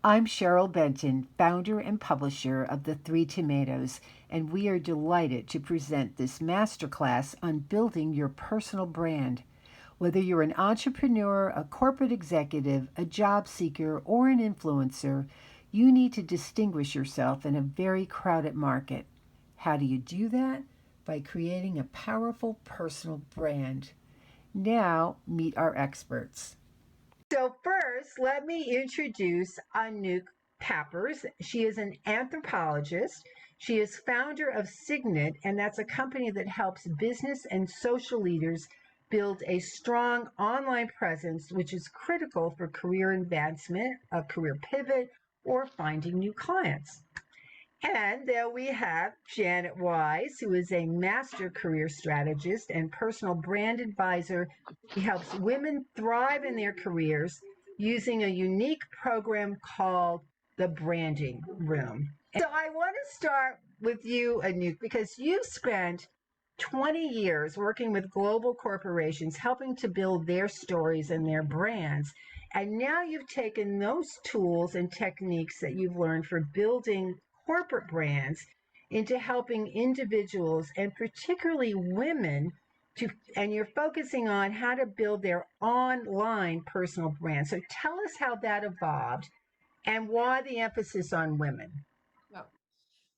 I'm Cheryl Benton, founder and publisher of The Three Tomatoes, and we are delighted to present this masterclass on building your personal brand. Whether you're an entrepreneur, a corporate executive, a job seeker, or an influencer, you need to distinguish yourself in a very crowded market. How do you do that? By creating a powerful personal brand. Now, meet our experts. So, first, let me introduce Anouk Pappers. She is an anthropologist. She is founder of Signitt, and that's a company that helps business and social leaders build a strong online presence, which is critical for career advancement, a career pivot, or finding new clients. And then we have Janet Wise, who is a master career strategist and personal brand advisor. She helps women thrive in their careers using a unique program called the Branding Room. And so I want to start with you, Anouk, because you spent 20 years working with global corporations, helping to build their stories and their brands. And now you've taken those tools and techniques that you've learned for building corporate brands into helping individuals and particularly women to, and you're focusing on how to build their online personal brand. So tell us how that evolved and why the emphasis on women. Yeah.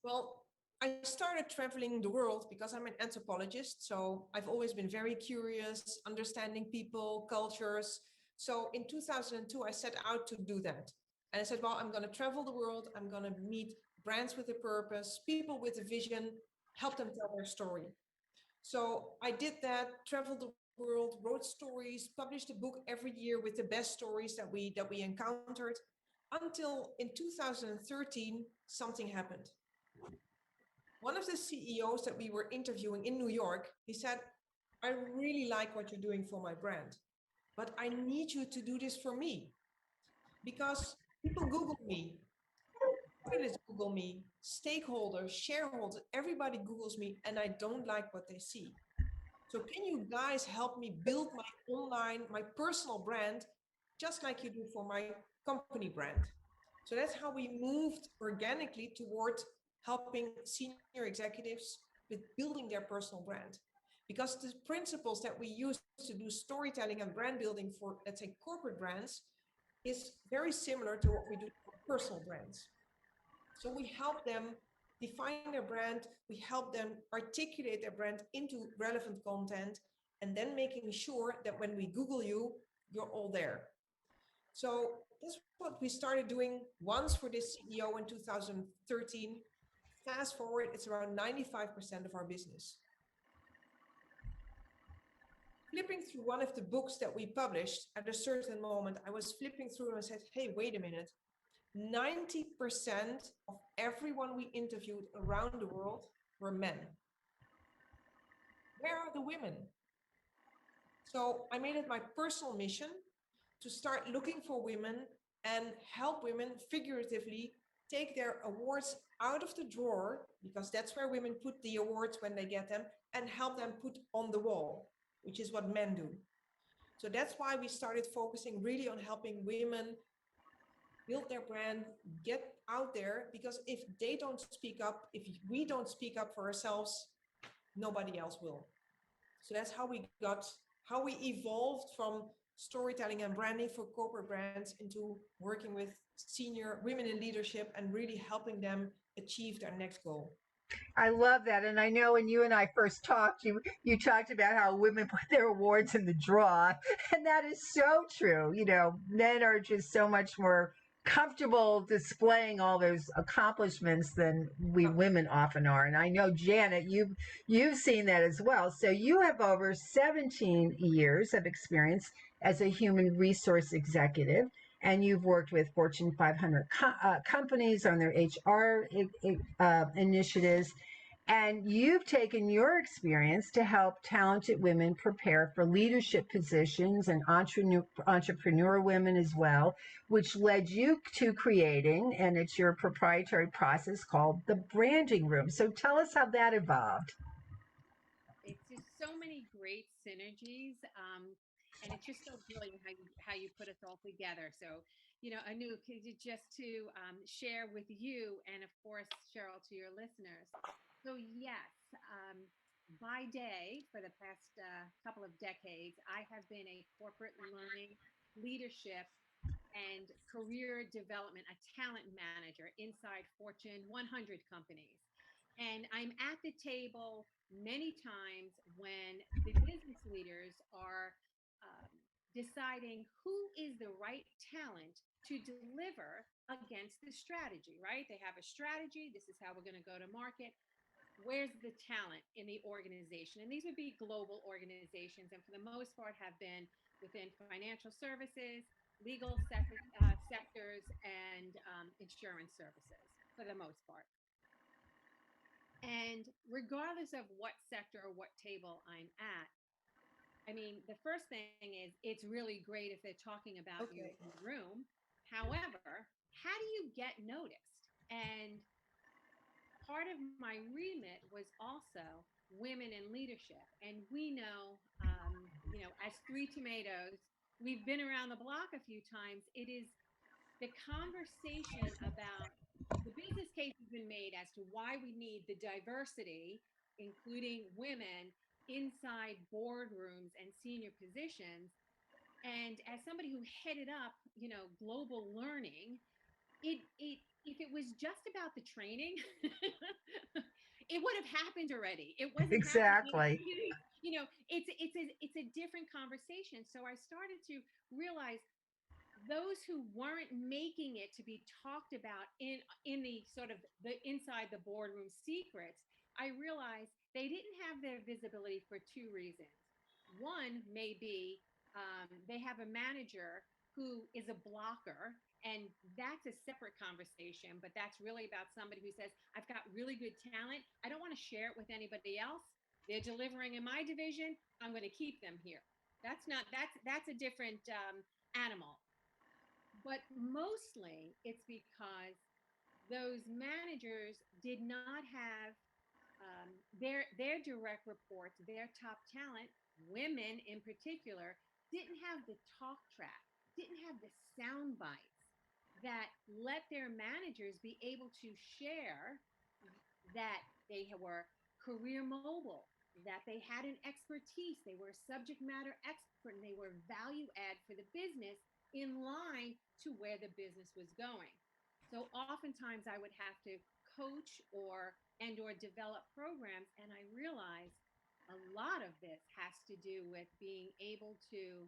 Well, I started traveling the world because I'm an anthropologist. So I've always been very curious, understanding people, cultures. So in 2002, I set out to do that. And I said, well, I'm going to travel the world. I'm going to meet brands with a purpose, people with a vision, help them tell their story. So I did that, traveled the world, wrote stories, published a book every year with the best stories that we encountered until in 2013 something happened. One of the CEOs that we were interviewing in New York, he said, I really like what you're doing for my brand, but I need you to do this for me because people Google me, pilots Google me, stakeholders, shareholders, everybody Googles me, and I don't like what they see. So can you guys help me build my online, my personal brand, just like you do for my company brand? So that's how we moved organically toward helping senior executives with building their personal brand. Because the principles that we use to do storytelling and brand building for, let's say, corporate brands is very similar to what we do for personal brands. So we help them define their brand, we help them articulate their brand into relevant content, and then making sure that when we Google you, you're all there. So that's what we started doing once for this CEO in 2013. Fast forward, it's around 95% of our business. Flipping through one of the books that we published, at a certain moment, I was flipping through and I said, hey, wait a minute. 90% of everyone we interviewed around the world were men. Where are the women? So I made it my personal mission to start looking for women and help women figuratively take their awards out of the drawer, because that's where women put the awards when they get them, and help them put on the wall, which is what men do. So that's why we started focusing really on helping women build their brand, get out there, because if they don't speak up, if we don't speak up for ourselves, nobody else will. So that's how we evolved from storytelling and branding for corporate brands into working with senior women in leadership and really helping them achieve their next goal. I love that. And I know when you and I first talked, you talked about how women put their awards in the draw. And that is so true. You know, men are just so much more comfortable displaying all those accomplishments than we Yeah. women often are. And I know Janet, you've seen that as well. So you have over 17 years of experience as a human resource executive, and you've worked with Fortune 500 companies on their HR initiatives, and you've taken your experience to help talented women prepare for leadership positions and entrepreneur women as well, which led you to creating, and it's your proprietary process called the Branding Room. So tell us how that evolved. It's just so many great synergies, and it's just so brilliant how you put us all together. So Anouk, just to share with you and, of course, Cheryl, to your listeners. So, yes, by day for the past couple of decades, I have been a corporate learning, leadership, and career development, a talent manager inside Fortune 100 companies. And I'm at the table many times when the business leaders are um, deciding who is the right talent to deliver against the strategy, right? They have a strategy. This is how we're going to go to market. Where's the talent in the organization? And these would be global organizations, and for the most part have been within financial services, legal sectors, and insurance services for the most part. And regardless of what sector or what table I'm at, I mean, the first thing is it's really great if they're talking about you Okay. in the room. However, how do you get noticed? And part of my remit was also women in leadership. And we know, as Three Tomatoes, we've been around the block a few times. It is the conversation about the business case has been made as to why we need the diversity, including women, inside boardrooms and senior positions. And as somebody who headed up, global learning, it if it was just about the training, it would have happened already. It wasn't happening. Exactly. It's a different conversation. So I started to realize those who weren't making it to be talked about in the sort of the inside the boardroom secrets, I realized they didn't have their visibility for two reasons. One may be they have a manager who is a blocker, and that's a separate conversation, but that's really about somebody who says, I've got really good talent, I don't want to share it with anybody else, they're delivering in my division, I'm going to keep them here. That's a different animal. But mostly it's because those managers did not have their direct reports, their top talent, women in particular, didn't have the talk track, didn't have the sound bites that let their managers be able to share that they were career mobile, that they had an expertise, they were a subject matter expert, and they were value add for the business in line to where the business was going. So oftentimes I would have to coach or develop programs, and I realized a lot of this has to do with being able to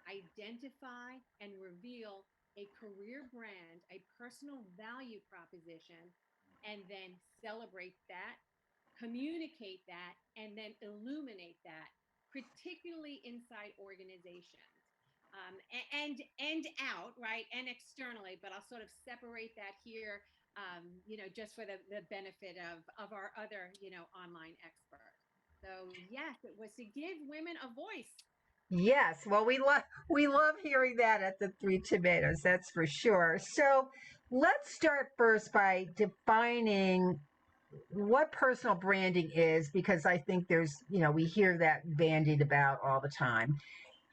identify and reveal a career brand, a personal value proposition, and then celebrate that, communicate that, and then illuminate that, particularly inside organizations. And out, right, and externally, but I'll sort of separate that here, just for the benefit of our other, online experts. So yes, it was to give women a voice. Yes, well, we love hearing that at the Three Tomatoes. That's for sure. So let's start first by defining what personal branding is, because I think we hear that bandied about all the time,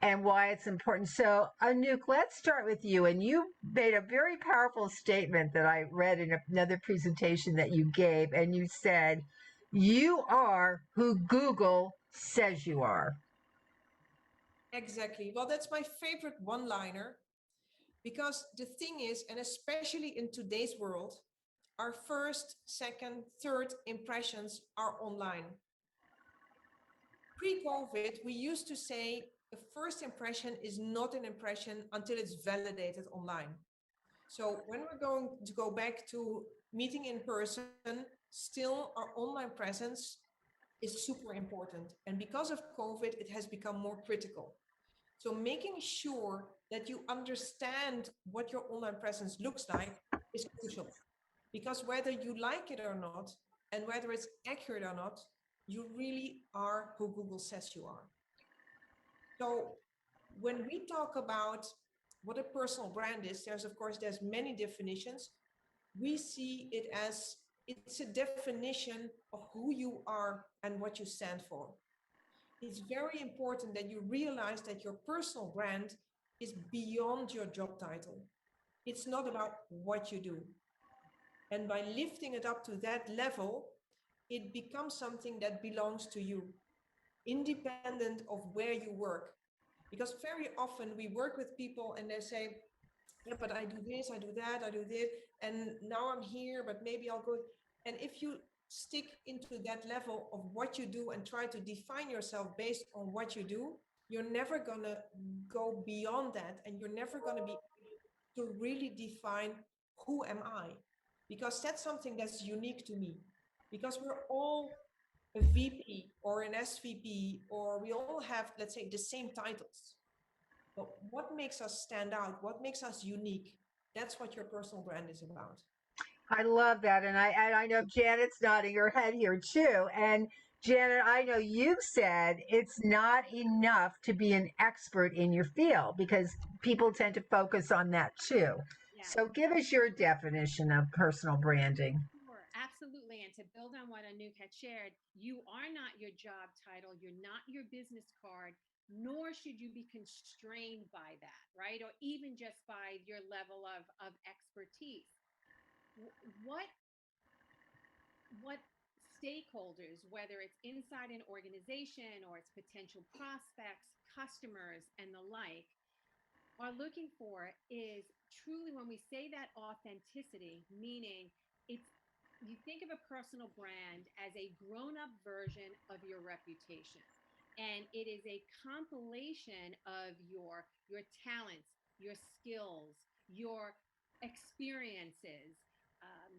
and why it's important. So, Anouk, let's start with you. And you made a very powerful statement that I read in another presentation that you gave, and you said, "You are who Google says you are." Exactly. Well, that's my favorite one-liner because the thing is, and especially in today's world, our first, second, third impressions are online. Pre-COVID, we used to say a first impression is not an impression until it's validated online. So when we're going to go back to meeting in person, still our online presence is super important. And because of COVID, it has become more critical. So making sure that you understand what your online presence looks like is crucial. Because whether you like it or not, and whether it's accurate or not, you really are who Google says you are. So when we talk about what a personal brand is, there's many definitions. We see it as it's a definition of who you are and what you stand for. It's very important that you realize that your personal brand is beyond your job title. It's not about what you do. And by lifting it up to that level, it becomes something that belongs to you, independent of where you work. Because very often we work with people and they say, yeah, but I do this, I do that, I do this, and now I'm here, but maybe I'll go. And if you stick into that level of what you do and try to define yourself based on what you do, you're never gonna go beyond that, and you're never gonna be able to really define who am I, because that's something that's unique to me. Because we're all a VP or an SVP, or we all have, let's say, the same titles. But what makes us stand out? What makes us unique? That's what your personal brand is about. I love that, and I know Janet's nodding her head here too. And Janet, I know you've said it's not enough to be an expert in your field because people tend to focus on that too. Yeah. So, give us your definition of personal branding. Sure, absolutely. And to build on what Anouk had shared, you are not your job title, you're not your business card, nor should you be constrained by that, right? Or even just by your level of expertise. What what stakeholders, whether it's inside an organization or it's potential prospects, customers, and the like, are looking for is truly, when we say that authenticity, meaning it's, you think of a personal brand as a grown up version of your reputation. And it is a compilation of your talents, your skills, your experiences. Um,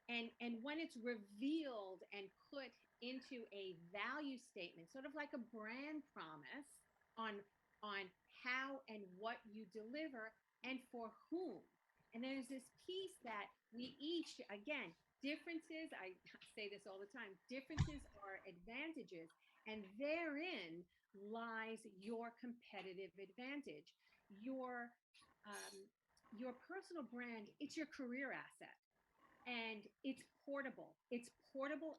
and when it's revealed and put into a value statement, sort of like a brand promise on how and what you deliver and for whom. And there's this piece that we each, again, differences, I say this all the time, differences are advantages, and therein lies your competitive advantage. Your your personal brand, it's your career asset, and it's portable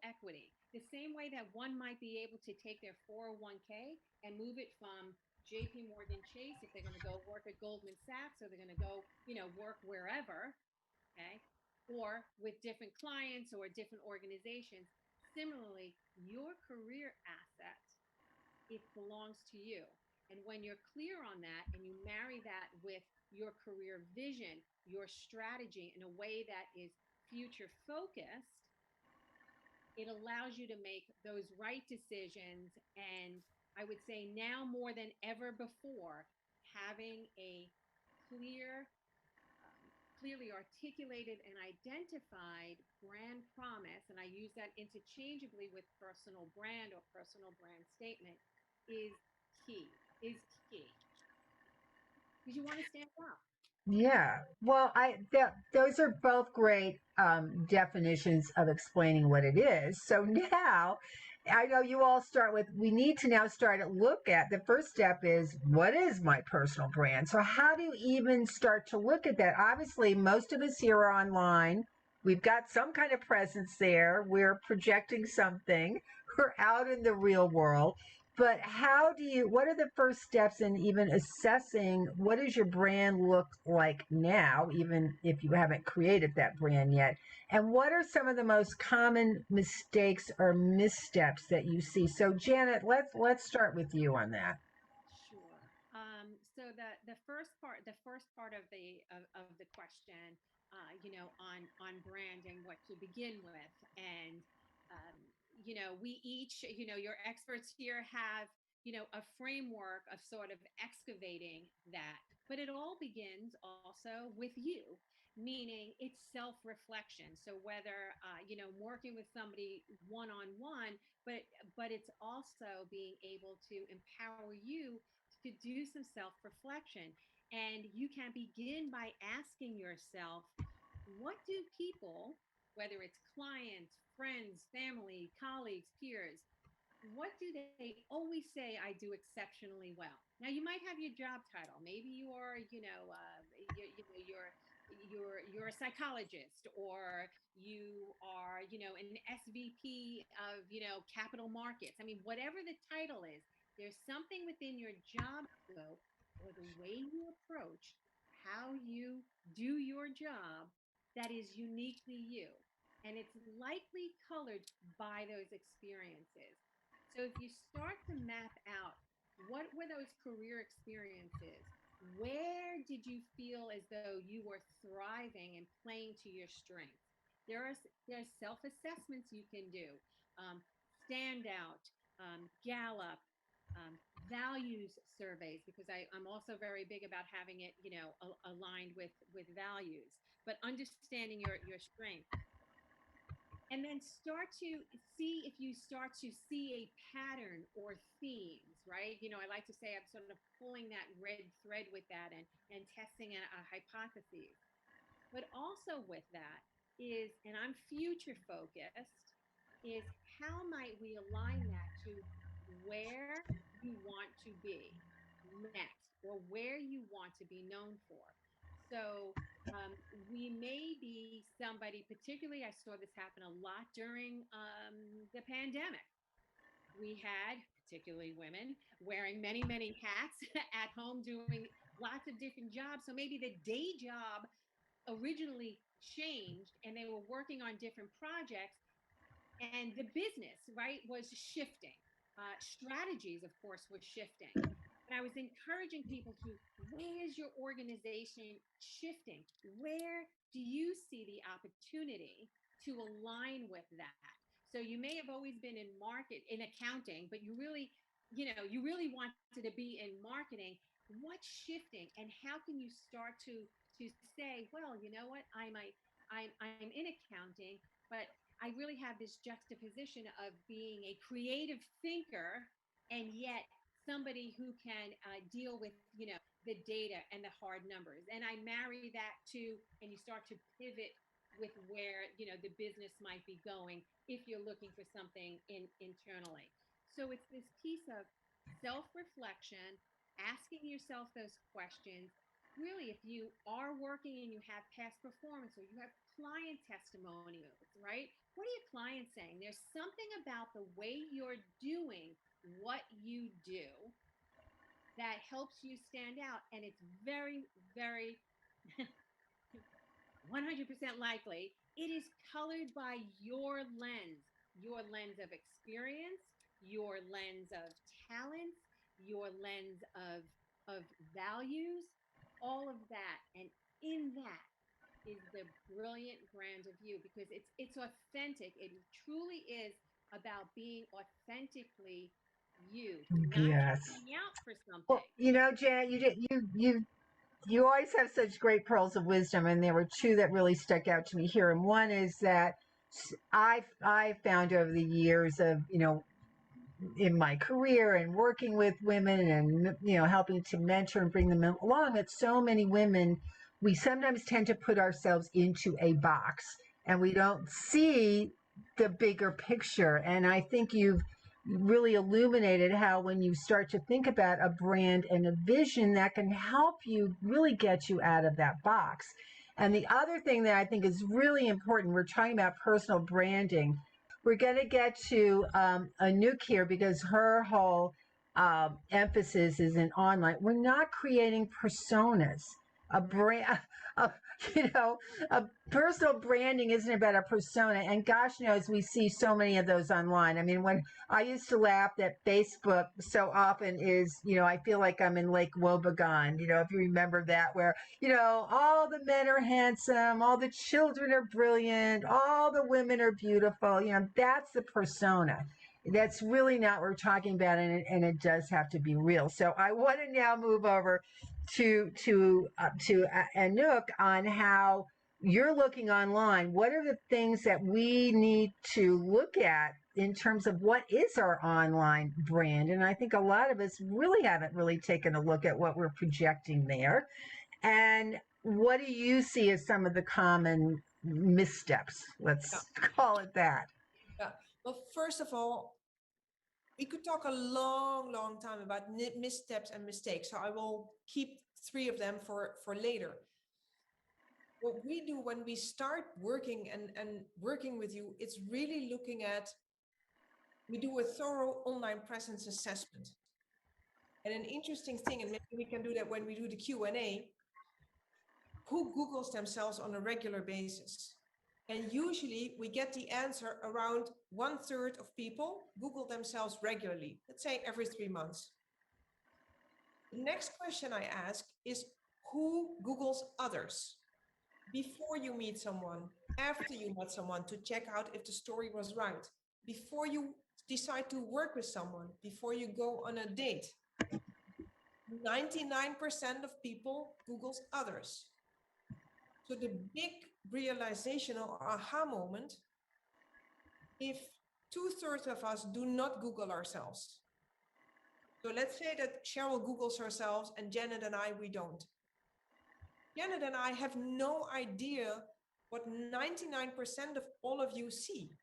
equity, the same way that one might be able to take their 401k and move it from JP Morgan Chase, if they're going to go work at Goldman Sachs, or they're going to go, work wherever, okay, or with different clients or different organizations. Similarly, your career asset, it belongs to you. And when you're clear on that and you marry that with your career vision, your strategy in a way that is future focused, it allows you to make those right decisions. And I would say now more than ever before, having a clear, clearly articulated and identified brand promise, and I use that interchangeably with personal brand or personal brand statement, is key, is key. Because you want to stand out. Yeah. Well, those are both great definitions of explaining what it is. So now, I know you all start with. We need to now start to look at the first step is what is my personal brand. So how do you even start to look at that? Obviously, most of us here are online. We've got some kind of presence there. We're projecting something. We're out in the real world. But what are the first steps in even assessing what does your brand look like now, even if you haven't created that brand yet? And what are some of the most common mistakes or missteps that you see? So Janet, let's start with you on that. Sure. So the first part of the question, on brand and what to begin with, and um, we each, your experts here have, a framework of sort of excavating that, but it all begins also with you. Meaning it's self-reflection. So whether working with somebody one on one, but it's also being able to empower you to do some self reflection. And you can begin by asking yourself, what do people, whether it's clients, friends, family, colleagues, peers, what do they always say I do exceptionally well? Now you might have your job title. Maybe you are, you're a psychologist, or you are, an SVP of, capital markets. I mean, whatever the title is, there's something within your job scope or the way you approach how you do your job that is uniquely you. And it's likely colored by those experiences. So if you start to map out what were those career experiences, where did you feel as though you were thriving and playing to your strengths? There are self assessments you can do, um, standout, Gallup, values surveys, because I'm also very big about having it, aligned with values, but understanding your strength, and then start to see if you start to see a pattern or themes, right? I like to say I'm sort of pulling that red thread with that, and testing a hypothesis. But also with that is, and I'm future focused, is how might we align that to where you want to be next, or where you want to be known for. So we may be somebody, particularly, I saw this happen a lot during the pandemic. We had, particularly women, wearing many, many hats at home, doing lots of different jobs. So maybe the day job originally changed and they were working on different projects, and the business, right, was shifting. Strategies, of course, were shifting. And I was encouraging people to, where is your organization shifting? Where do you see the opportunity to align with that? So you may have always been in accounting, but you really wanted to be in marketing. What's shifting, and how can you start to say, well, you know what, I'm in accounting, but I really have this juxtaposition of being a creative thinker and yet somebody who can deal with, the data and the hard numbers. And I marry that to, and you start to pivot with where, the business might be going if you're looking for something internally. So it's this piece of self reflection, asking yourself those questions. Really, if you are working and you have past performance, or you have client testimonials, right? What are your clients saying? There's something about the way you're doing what you do that helps you stand out. And it's very, very 100% likely it is colored by your lens of experience, your lens of talents, your lens of values, all of that. And in that is the brilliant brand of you, because it's authentic. It truly is about being authentically you, not Yes. trying out for Well, something. Jan, you always have such great pearls of wisdom, and there were two that really stuck out to me here. And one is that I found over the years of in my career and working with women, and helping to mentor and bring them along, that so many women, we sometimes tend to put ourselves into a box and we don't see the bigger picture. And I think you've really illuminated how, when you start to think about a brand and a vision, that can help you really get you out of that box. And the other thing that I think is really important, we're talking about personal branding. We're going to get to Anouk here, because her whole emphasis is in online. We're not creating personas. A brand, a, you know, a personal branding isn't about a persona. And gosh knows we see so many of those online. I mean, when I used to laugh that Facebook so often is, I feel like I'm in Lake Wobegon, if you remember that, where, all the men are handsome, all the children are brilliant, all the women are beautiful. That's the persona. That's really not what we're talking about, and it does have to be real. So I want to now move over to Anouk on how you're looking online. What are the things that we need to look at in terms of what is our online brand? And I think a lot of us really haven't really taken a look at what we're projecting there. And what do you see as some of the common missteps? Yeah. Let's call it that. Yeah. Well, first of all, we could talk a long, long time about missteps and mistakes. So I will keep three of them for later. What we do when we start working and working with you, it's really looking at, we do a thorough online presence assessment. And an interesting thing, and maybe we can do that when we do the Q&A, who Googles themselves on a regular basis? And usually we get the answer around 1/3 of people Google themselves regularly, let's say every 3 months. The next question I ask is who Googles others? Before you meet someone, after you met someone to check out if the story was right, before you decide to work with someone, before you go on a date. 99% of people Googles others. So the big realization or aha moment, if 2/3 of us do not Google ourselves. So let's say that Cheryl Googles herself and Janet and I, we don't. Janet and I have no idea what 99% of all of you see.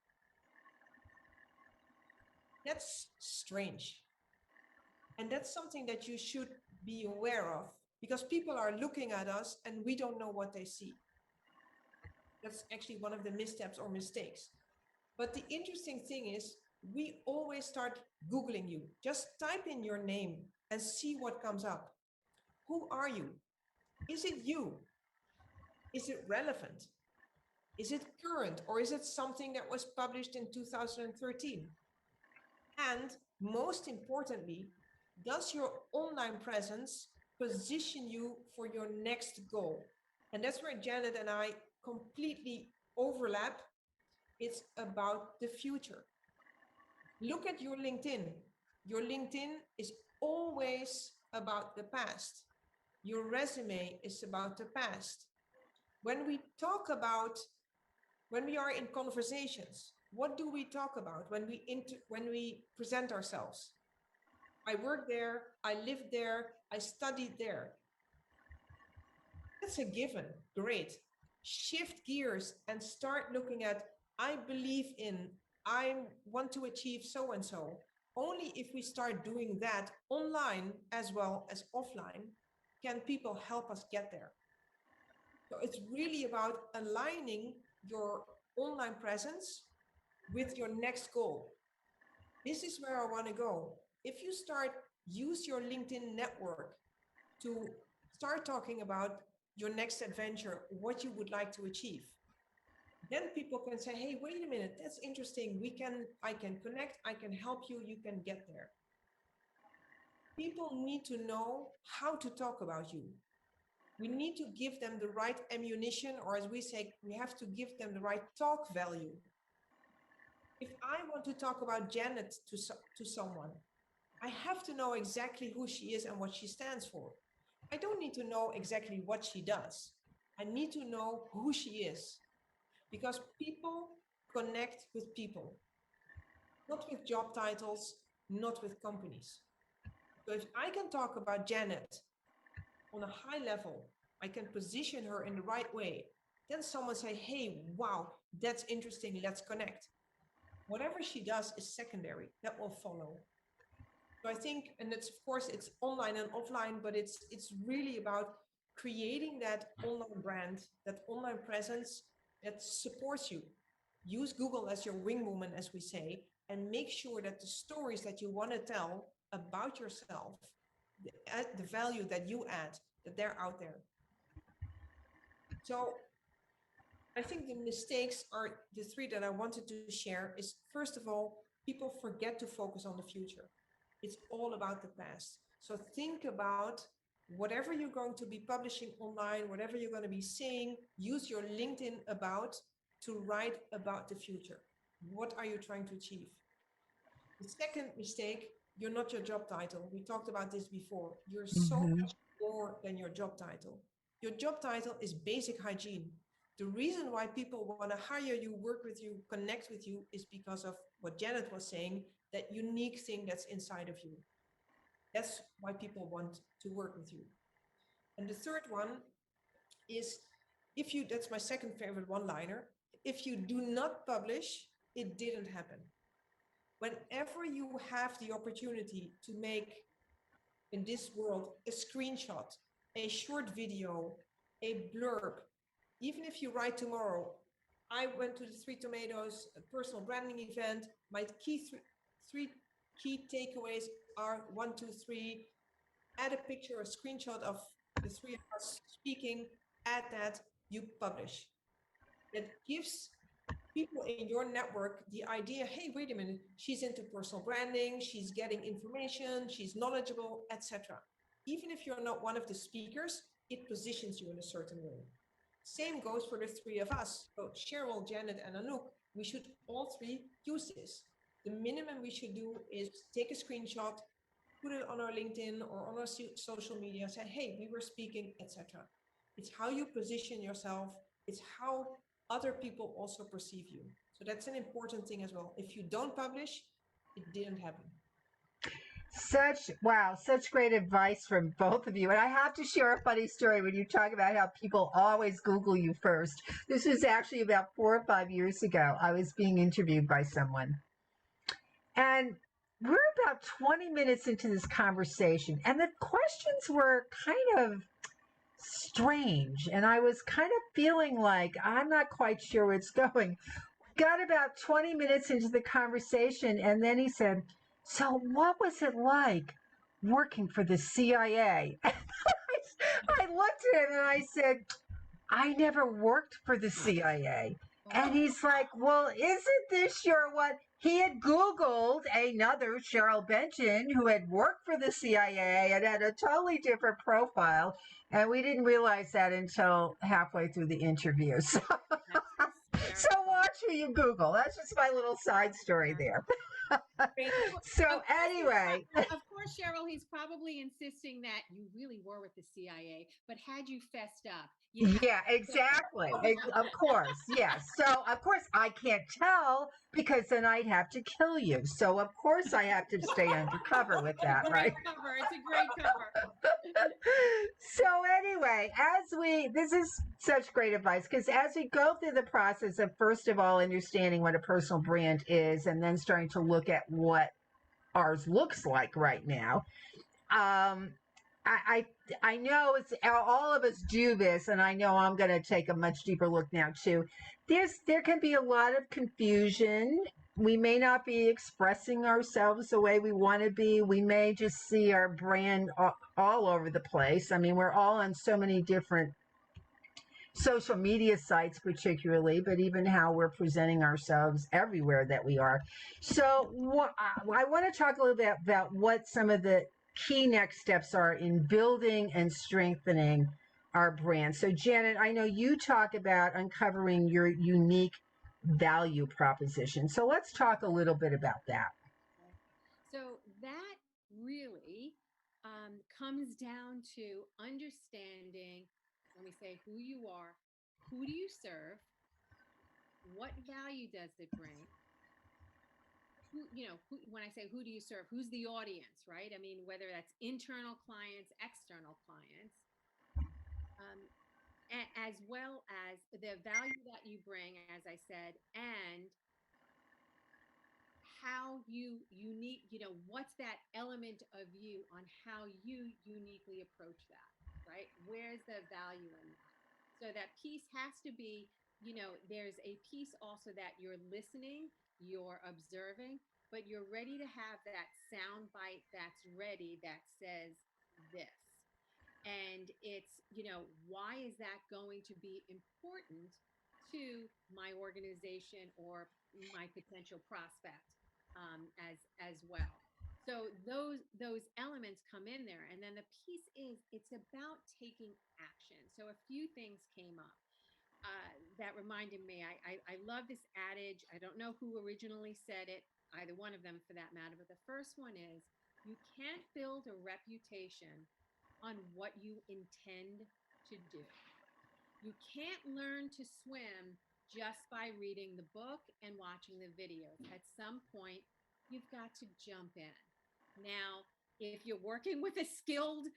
That's strange. And that's something that you should be aware of because people are looking at us and we don't know what they see. That's actually one of the missteps or mistakes. But the interesting thing is we always start Googling you. Just type in your name and see what comes up. Who are you? Is it you? Is it relevant? Is it current or is it something that was published in 2013? And most importantly, does your online presence position you for your next goal? And that's where Janet and I completely overlap. It's about the future. Look at your LinkedIn. Your LinkedIn is always about the past. Your resume is about the past. When we talk about, when we are in conversations, what do we talk about when we present ourselves? I work there, I lived there, I studied there. That's a given. Great. Shift gears and start looking at, I believe in, I want to achieve so and so. Only if we start doing that online as well as offline can people help us get there. So it's really about aligning your online presence with your next goal. This is where I want to go. If you start, use your LinkedIn network to start talking about your next adventure, what you would like to achieve. Then people can say, hey, wait a minute, that's interesting. I can connect, I can help you, you can get there. People need to know how to talk about you. We need to give them the right ammunition, or as we say, we have to give them the right talk value. If I want to talk about Janet to someone, I have to know exactly who she is and what she stands for. I don't need to know exactly what she does. I need to know who she is because people connect with people, not with job titles, not with companies. So if I can talk about Janet on a high level, I can position her in the right way. Then someone say, hey, wow, that's interesting. Let's connect. Whatever she does is secondary. That will follow. So I think, and it's of course it's online and offline, but it's really about creating that online brand, that online presence that supports you. Use Google as your wingwoman, as we say, and make sure that the stories that you want to tell about yourself, the value that you add, that they're out there. So I think the mistakes are the three that I wanted to share is, first of all, people forget to focus on the future. It's all about the past. So think about whatever you're going to be publishing online, whatever you're going to be saying, use your LinkedIn about to write about the future. What are you trying to achieve? The second mistake, you're not your job title. We talked about this before. You're so much more than your job title. Your job title is basic hygiene. The reason why people want to hire you, work with you, connect with you is because of what Janet was saying, that unique thing that's inside of you. That's why people want to work with you. And the third one is that's my second favorite one-liner. If you do not publish, it didn't happen. Whenever you have the opportunity to make in this world a screenshot, a short video, a blurb, even if you write tomorrow, I went to the Three Tomatoes personal branding event. My three key takeaways are 1, 2, 3. Add a picture, a screenshot of the three of us speaking, add that, you publish. That gives people in your network the idea, hey, wait a minute, she's into personal branding, she's getting information, she's knowledgeable, etc. Even if you're not one of the speakers, it positions you in a certain way. Same goes for the three of us. So Cheryl, Janet, and Anouk, we should all three use this. The minimum we should do is take a screenshot, put it on our LinkedIn or on our social media, say, hey, we were speaking, etc. It's how you position yourself. It's how other people also perceive you. So that's an important thing as well. If you don't publish, it didn't happen. Such great advice from both of you. And I have to share a funny story when you talk about how people always Google you first. This was actually about 4 or 5 years ago. I was being interviewed by someone. And we're about 20 minutes into this conversation, and the questions were kind of strange. And I was kind of feeling like I'm not quite sure where it's going. Got about 20 minutes into the conversation, and then he said, so, what was it like working for the CIA? I looked at him and I said, I never worked for the CIA. And he's like, well, isn't this your what? He had Googled another Cheryl Benton who had worked for the CIA and had a totally different profile. And we didn't realize that until halfway through the interview. So, so watch who you Google. That's just my little side story there. So anyway, of course, Cheryl, he's probably insisting that you really were with the CIA, but had you fessed up, yeah, exactly. Of course, yes. So of course I can't tell because then I'd have to kill you. So of course I have to stay undercover with that, right? Cover. It's a great cover. So anyway, this is such great advice because as we go through the process of first of all understanding what a personal brand is and then starting to look at what ours looks like right now, I know it's all of us do this, and I know I'm going to take a much deeper look now too. There can be a lot of confusion. We may not be expressing ourselves the way we want to be. We may just see our brand all over the place. I mean, we're all on so many different social media sites, particularly, but even how we're presenting ourselves everywhere that we are. So, I want to talk a little bit about what some of the key next steps are in building and strengthening our brand. So, Janet, I know you talk about uncovering your unique value proposition. So, let's talk a little bit about that. So, that really comes down to understanding when we say who you are, who do you serve, what value does it bring? When I say who do you serve, who's the audience, right? I mean, whether that's internal clients, external clients, as well as the value that you bring, as I said, and how you unique, what's that element of you on how you uniquely approach that, right? Where's the value in that? So that piece has to be, there's a piece also that you're listening, you're observing, but you're ready to have that sound bite that's ready that says this. And it's, why is that going to be important to my organization or my potential prospect as well? So those elements come in there, and then the piece is it's about taking action. So a few things came up that reminded me. I love this adage. I don't know who originally said it, either one of them for that matter, but the first one is you can't build a reputation on what you intend to do. You can't learn to swim just by reading the book and watching the videos. At some point, you've got to jump in. Now, if you're working with a skilled,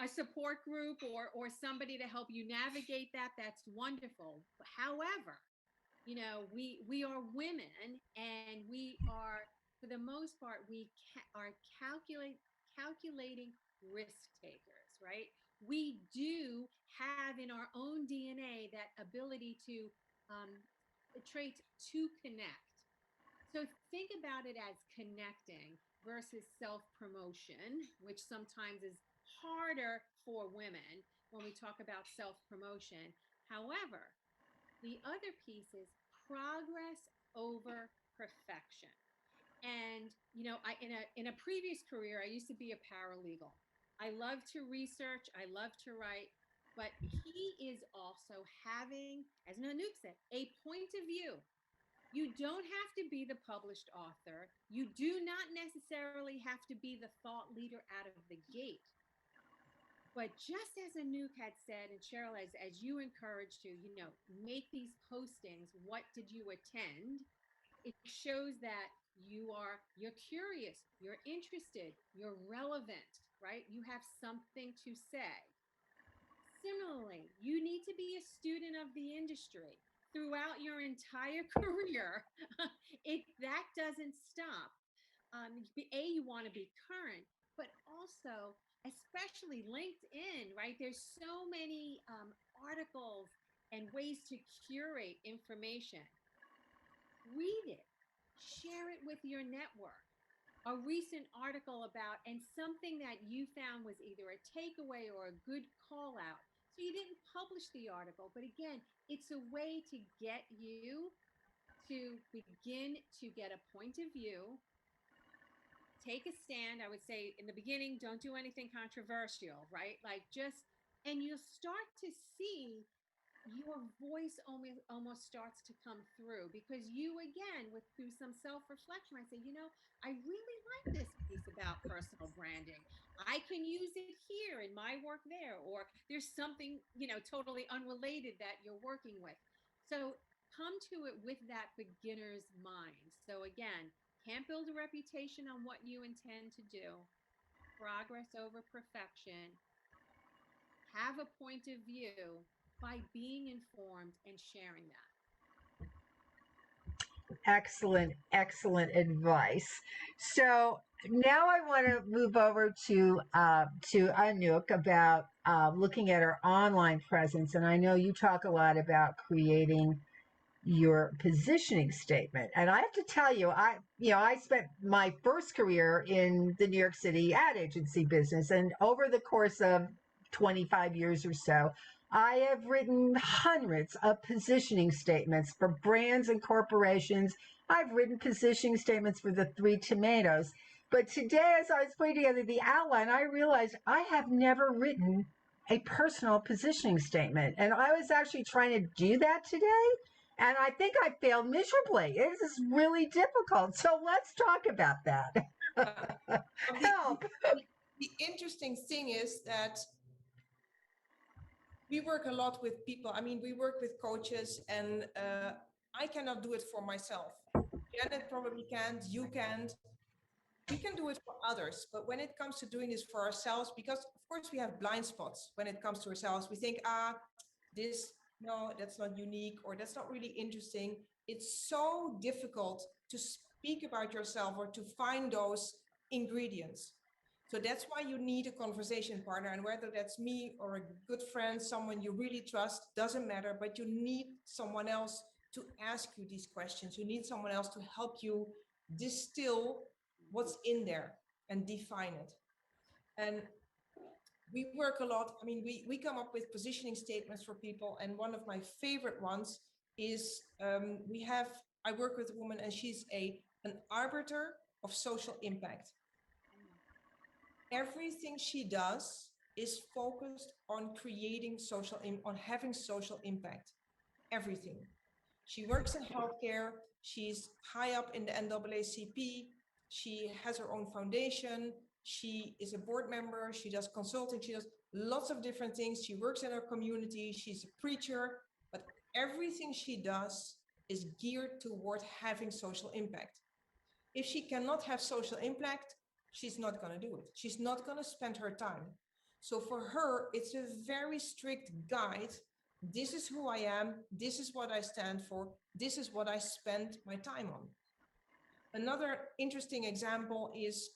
a support group or somebody to help you navigate that, that's wonderful. However, we are women, and we are, for the most part, we are calculating risk takers, right? We do have in our own DNA that ability to the trait to connect. So think about it as connecting versus self promotion, which sometimes is harder for women when we talk about self-promotion. However, the other piece is progress over perfection. And I in a previous career, I used to be a paralegal. I love to research, I love to write, but key is also having, as Anouk said, a point of view. You don't have to be the published author. You do not necessarily have to be the thought leader out of the gate. But just as Anouk had said, and Cheryl, as you encouraged to, make these postings, what did you attend? It shows that you're curious, you're interested, you're relevant, right? You have something to say. Similarly, you need to be a student of the industry throughout your entire career. That doesn't stop. You want to be current, but also, especially LinkedIn, right? There's so many articles and ways to curate information. Read it, share it with your network. A recent article about, and something that you found was either a takeaway or a good call out. So you didn't publish the article, but again, it's a way to get you to begin to get a point of view, take a stand. I would say in the beginning, don't do anything controversial, right? Like just, and you'll start to see your voice almost starts to come through, because you, again, with through some self-reflection, I say, I really like this piece about personal branding. I can use it here in my work there, or there's something totally unrelated that you're working with. So come to it with that beginner's mind. So again, can't build a reputation on what you intend to do. Progress over perfection. Have a point of view by being informed and sharing that. Excellent, excellent advice. So now I want to move over to Anouk about looking at our online presence, and I know you talk a lot about creating your positioning statement. And I have to tell you, I spent my first career in the New York City ad agency business, and over the course of 25 years or so, I have written hundreds of positioning statements for brands and corporations. I've written positioning statements for the Three Tomatoes. But today, as I was putting together the outline, I realized I have never written a personal positioning statement. And I was actually trying to do that today. And I think I failed miserably. It is really difficult. So let's talk about that. Well, Help. the interesting thing is that we work a lot with people. I mean, we work with coaches, and I cannot do it for myself. Janet probably can't, you can't. We can do it for others, but when it comes to doing this for ourselves, because of course we have blind spots when it comes to ourselves, we think, this, no, that's not unique, or that's not really interesting. It's so difficult to speak about yourself or to find those ingredients. So that's why you need a conversation partner, and whether that's me or a good friend, someone you really trust, doesn't matter, but you need someone else to ask you these questions. You need someone else to help you distill what's in there and define it. And we work a lot. I mean, we come up with positioning statements for people. And one of my favorite ones is I work with a woman, and she's an arbiter of social impact. Everything she does is focused on creating on having social impact. Everything. She works in healthcare. She's high up in the NAACP. She has her own foundation. She is a board member. She does consulting. She does lots of different things. She works in her community. She's a preacher. But everything she does is geared toward having social impact. If she cannot have social impact, she's not going to do it. She's not going to spend her time. So for her, it's a very strict guide. This is who I am. This is what I stand for. This is what I spend my time on. Another interesting example is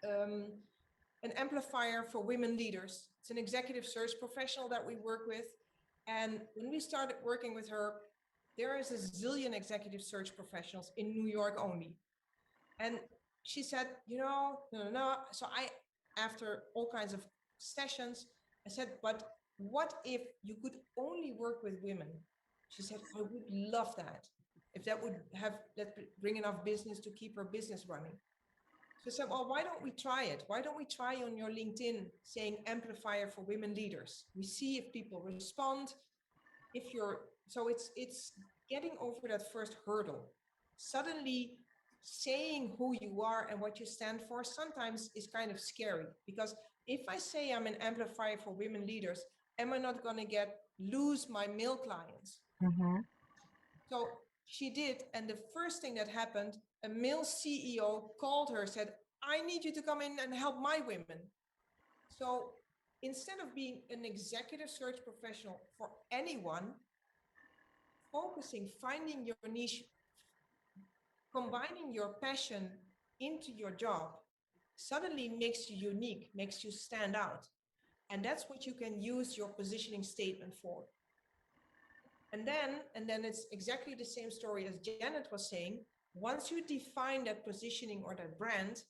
an amplifier for women leaders. It's an executive search professional that we work with. And when we started working with her, there is a zillion executive search professionals in New York only. And she said, no. So after all kinds of sessions, I said, but what if you could only work with women? She said, I would love that. If that would bring enough business to keep her business running. So I said, well, why don't we try it? Why don't we try on your LinkedIn saying amplifier for women leaders? We see if people respond. If you're so it's getting over that first hurdle. Suddenly saying who you are and what you stand for sometimes is kind of scary, because if I say I'm an amplifier for women leaders, am I not going to lose my male clients? Mm-hmm. So she did, and the first thing that happened, a male CEO called her, said, I need you to come in and help my women. So instead of being an executive search professional for anyone, focusing, finding your niche, combining your passion into your job suddenly makes you unique, makes you stand out. And that's what you can use your positioning statement for. And then it's exactly the same story as Janet was saying. Once you define that positioning or that brand,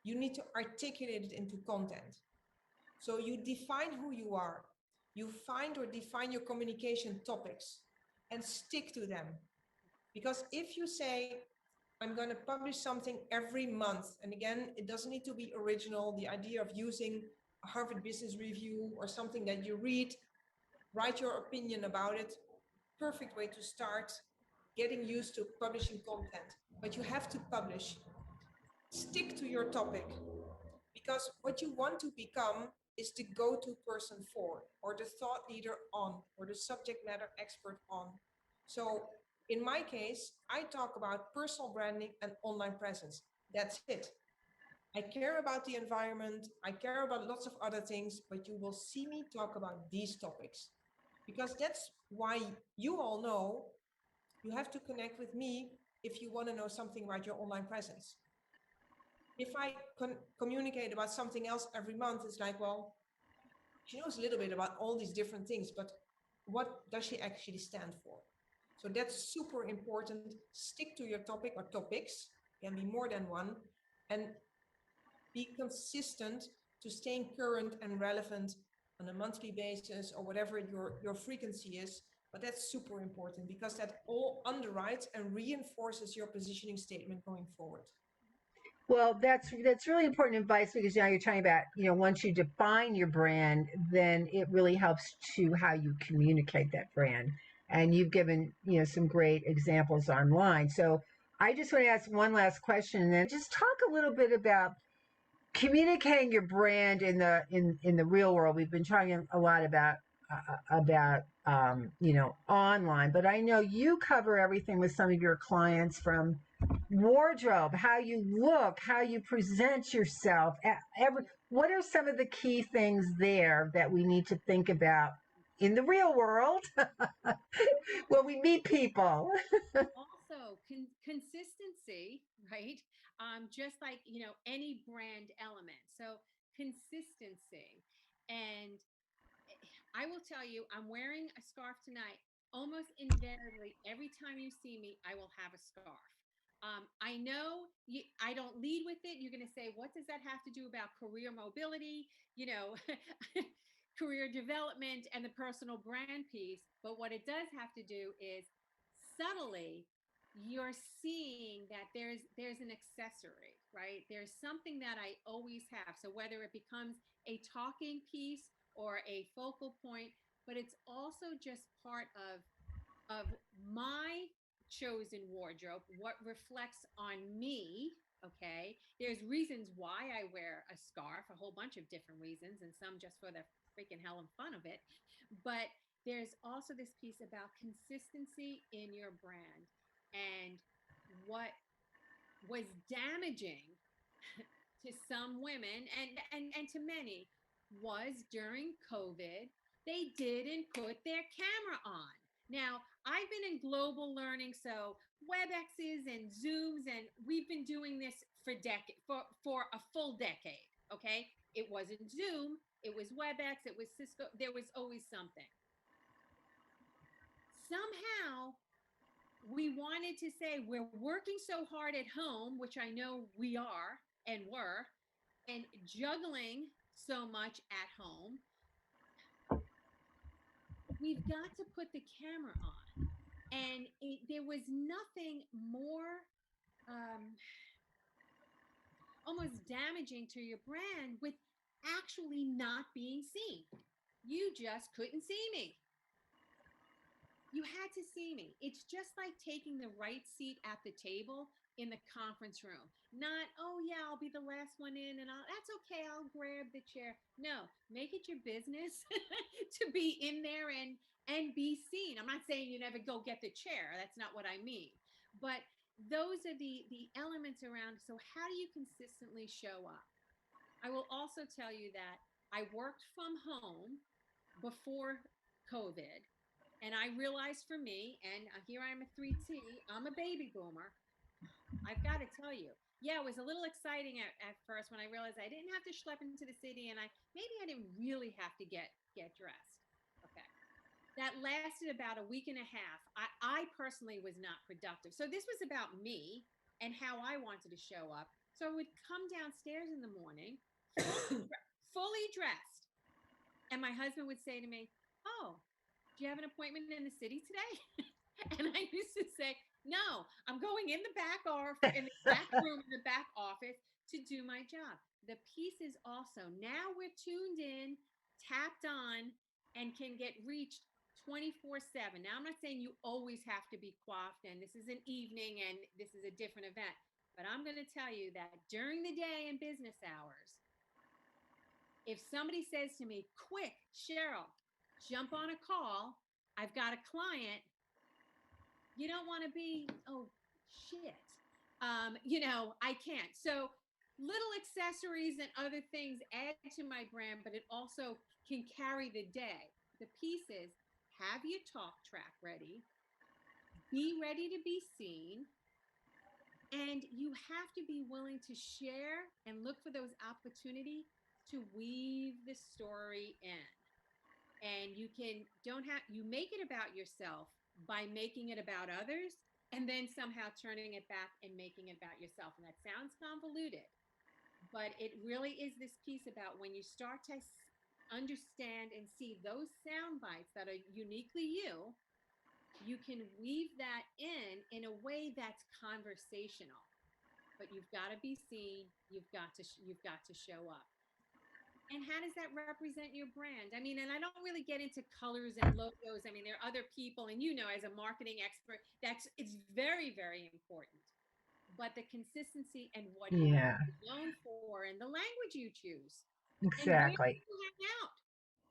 you need to articulate it into content. So you define who you are, you find or define your communication topics and stick to them. Because if you say, I'm going to publish something every month, and again, it doesn't need to be original. The idea of using a Harvard Business Review or something that you read, write your opinion about it, perfect way to start getting used to publishing content. But you have to publish. Stick to your topic, because what you want to become is the go-to person for, or the thought leader on, or the subject matter expert on. So in my case, I talk about personal branding and online presence. That's it. I care about the environment, I care about lots of other things, but you will see me talk about these topics, because that's why you all know you have to connect with me if you want to know something about your online presence. If I communicate about something else every month, it's like, well, she knows a little bit about all these different things, but what does she actually stand for? So that's super important. Stick to your topic or topics, can be more than one, and be consistent to staying current and relevant on a monthly basis or whatever your frequency is. But that's super important, because that all underwrites and reinforces your positioning statement going forward. Well, that's really important advice, because now you're talking about, once you define your brand, then it really helps to how you communicate that brand. And you've given, some great examples online. So I just want to ask one last question, and then just talk a little bit about communicating your brand in the real world. We've been talking a lot about online, but I know you cover everything with some of your clients, from wardrobe, how you look, how you present yourself. What are some of the key things there that we need to think about in the real world when we meet people? Also, consistency, right? Just like, any brand element. So consistency. And I will tell you, I'm wearing a scarf tonight. Almost invariably, every time you see me, I will have a scarf. I know I don't lead with it. You're going to say, what does that have to do about career mobility, career development, and the personal brand piece? But what it does have to do is subtly, you're seeing that there's an accessory, right? There's something that I always have. So whether it becomes a talking piece or a focal point, but it's also just part of my chosen wardrobe, what reflects on me. Okay, there's reasons why I wear a scarf, a whole bunch of different reasons, and some just for the freaking hell and fun of it. But there's also this piece about consistency in your brand. And what was damaging to some women, and to many, was during COVID, they didn't put their camera on. Now, I've been in global learning, so WebExes and Zooms, and we've been doing this for a full decade. Okay, it wasn't Zoom, it was WebEx, it was Cisco. There was always something. Somehow, we wanted to say we're working so hard at home, which I know we are and were, and juggling so much at home. we've got to put the camera on. And there was nothing more almost damaging to your brand with actually not being seen. You just couldn't see me. You had to see me. It's just like taking the right seat at the table in the conference room. Not, oh yeah, I'll be the last one in and that's okay, I'll grab the chair. No, make it your business to be in there and be seen. I'm not saying you never go get the chair. That's not what I mean. But those are the elements around. So how do you consistently show up? I will also tell you that I worked from home before COVID. And I realized for me, and here I am a 3T, I'm a baby boomer. I've got to tell you, yeah, it was a little exciting at first when I realized I didn't have to schlep into the city, and maybe I didn't really have to get dressed. Okay. That lasted about a week and a half. I personally was not productive. So this was about me and how I wanted to show up. So I would come downstairs in the morning, fully dressed. And my husband would say to me, oh, do you have an appointment in the city today? And I used to say, no, I'm going in the in the back room, in the back office to do my job. The piece is also, now we're tuned in, tapped on, and can get reached 24/7. Now, I'm not saying you always have to be coiffed and this is an evening and this is a different event, but I'm going to tell you that during the day and business hours, if somebody says to me, quick, Cheryl, jump on a call, I've got a client, you don't want to be, oh, shit. I can't. So little accessories and other things add to my brand, but it also can carry the day. The piece is, have your talk track ready, be ready to be seen, and you have to be willing to share and look for those opportunities to weave the story in. And you make it about yourself by making it about others and then somehow turning it back and making it about yourself. And that sounds convoluted, but it really is this piece about when you start to understand and see those sound bites that are uniquely you, you can weave that in a way that's conversational. But you've got to be seen, you've got to show up. And how does that represent your brand? I mean, and I don't really get into colors and logos. I mean, there are other people, and as a marketing expert, it's very, very important. But the consistency and what you're known for and the language you choose. Exactly. And where you hang out.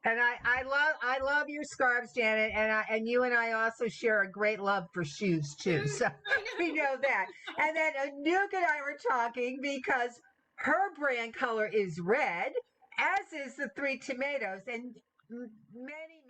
And I love your scarves, Janet, and you and I also share a great love for shoes too. So we know that. And then Anouk and I were talking because her brand color is red, as is the Three Tomatoes, and many